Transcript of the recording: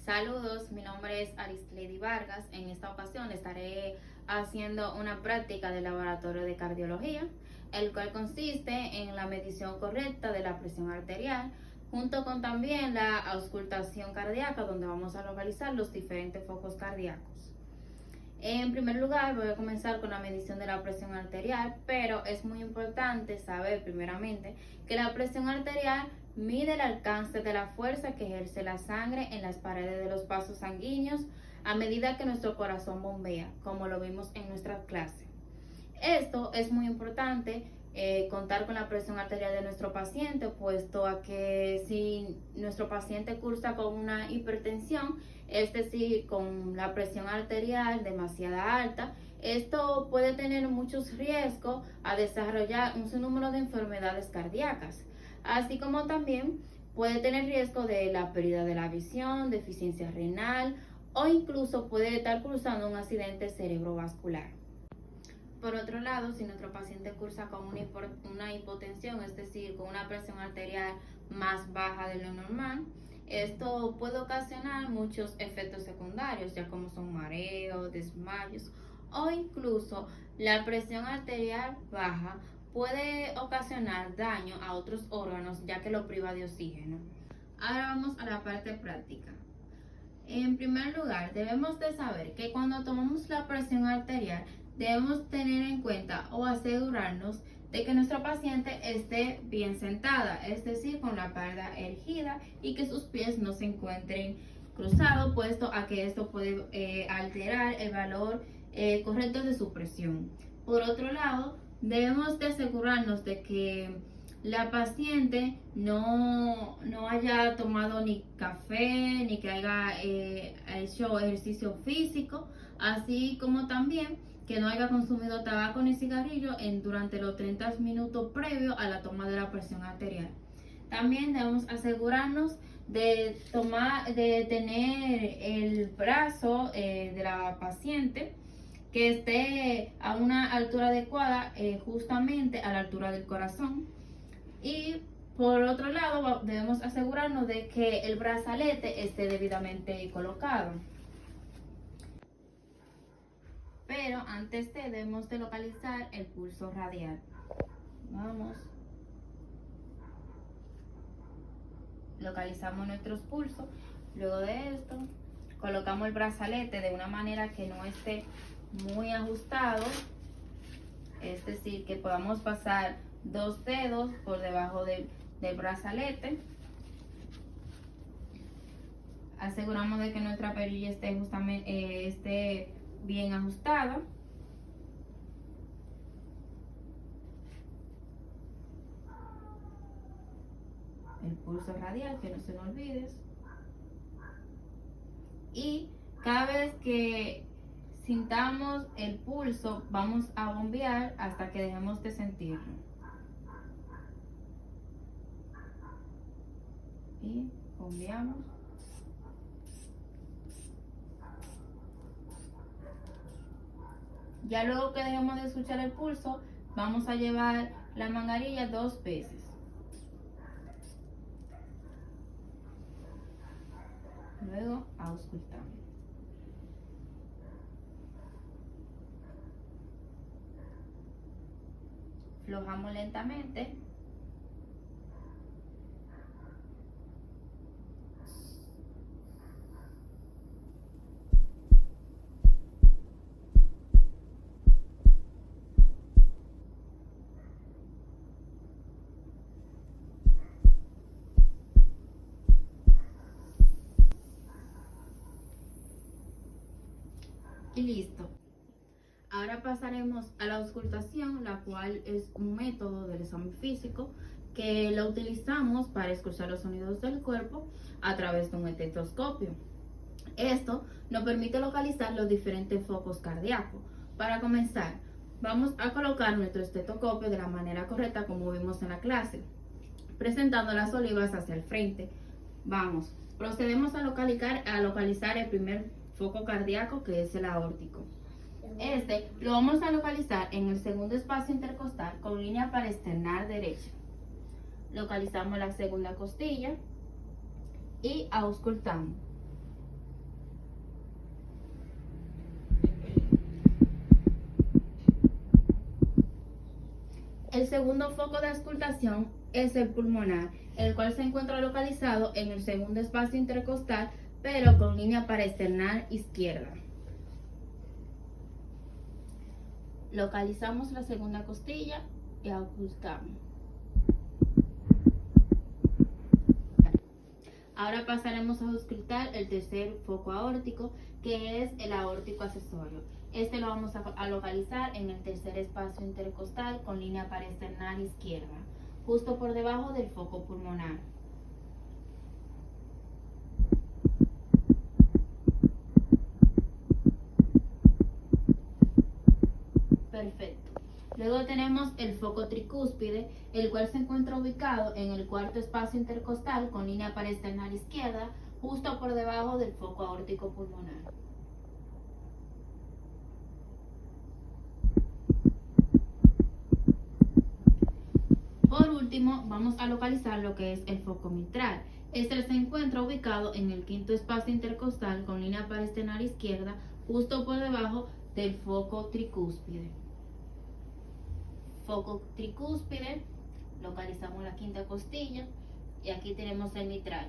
Saludos, mi nombre es Aristlady Vargas. En esta ocasión estaré haciendo una práctica de laboratorio de cardiología, el cual consiste en la medición correcta de la presión arterial, junto con también la auscultación cardíaca, donde vamos a localizar los diferentes focos cardíacos. En primer lugar, voy a comenzar con la medición de la presión arterial, pero es muy importante saber primeramente que la presión arterial mide el alcance de la fuerza que ejerce la sangre en las paredes de los vasos sanguíneos a medida que nuestro corazón bombea, como lo vimos en nuestra clase. Esto es muy importante, contar con la presión arterial de nuestro paciente, puesto a que si nuestro paciente cursa con una hipertensión, es decir, con la presión arterial demasiada alta, esto puede tener muchos riesgos a desarrollar un sinnúmero de enfermedades cardíacas, así como también puede tener riesgo de la pérdida de la visión, deficiencia renal o incluso puede estar cursando un accidente cerebrovascular. Por otro lado, si nuestro paciente cursa con una hipotensión, es decir, con una presión arterial más baja de lo normal, esto puede ocasionar muchos efectos secundarios, ya como son mareos, desmayos o incluso la presión arterial baja puede ocasionar daño a otros órganos, ya que lo priva de oxígeno. Ahora vamos a la parte práctica. En primer lugar, debemos de saber que cuando tomamos la presión arterial, debemos tener en cuenta o asegurarnos de que nuestra paciente esté bien sentada, es decir, con la espalda erguida y que sus pies no se encuentren cruzados, puesto a que esto puede alterar el valor correcto de su presión. Por otro lado, debemos de asegurarnos de que la paciente no haya tomado ni café, ni que haya hecho ejercicio físico, así como también que no haya consumido tabaco ni cigarrillo durante los 30 minutos previos a la toma de la presión arterial. También debemos asegurarnos de tener el brazo de la paciente que esté a una altura adecuada, justamente a la altura del corazón. Y por otro lado, debemos asegurarnos de que el brazalete esté debidamente colocado. Pero antes debemos de localizar el pulso radial. Vamos. Localizamos nuestros pulsos. Luego de esto, colocamos el brazalete de una manera que no esté muy ajustado. Es decir, que podamos pasar 2 dedos por debajo del brazalete. Aseguramos de que nuestra perilla esté bien ajustada. El pulso radial, que no se nos olvide. Y cada vez que sintamos el pulso, vamos a bombear hasta que dejemos de sentirlo. Y bombeamos. Ya luego que dejemos de escuchar el pulso, vamos a llevar la manguerilla 2 veces. Luego auscultamos. Aflojamos lentamente. Y listo. Ahora pasaremos a la auscultación, la cual es un método del examen físico que lo utilizamos para escuchar los sonidos del cuerpo a través de un estetoscopio. Esto nos permite localizar los diferentes focos cardíacos. Para comenzar, vamos a colocar nuestro estetoscopio de la manera correcta como vimos en la clase, presentando las olivas hacia el frente. Vamos, procedemos a localizar el primer foco cardíaco, que es el aórtico. Este lo vamos a localizar en el segundo espacio intercostal con línea paraesternal derecha. Localizamos la segunda costilla y auscultamos. El segundo foco de auscultación es el pulmonar, el cual se encuentra localizado en el segundo espacio intercostal, pero con línea paraesternal izquierda. Localizamos la segunda costilla y auscultamos. Ahora pasaremos a auscultar el tercer foco aórtico, que es el aórtico accesorio. Este lo vamos a localizar en el tercer espacio intercostal con línea paraesternal izquierda, justo por debajo del foco pulmonar. Perfecto. Luego tenemos el foco tricúspide, el cual se encuentra ubicado en el cuarto espacio intercostal con línea paraesternal izquierda, justo por debajo del foco aórtico pulmonar. Por último, vamos a localizar lo que es el foco mitral. Este se encuentra ubicado en el quinto espacio intercostal con línea paraesternal izquierda, justo por debajo del foco tricúspide. Foco tricúspide, localizamos la quinta costilla y aquí tenemos el mitral.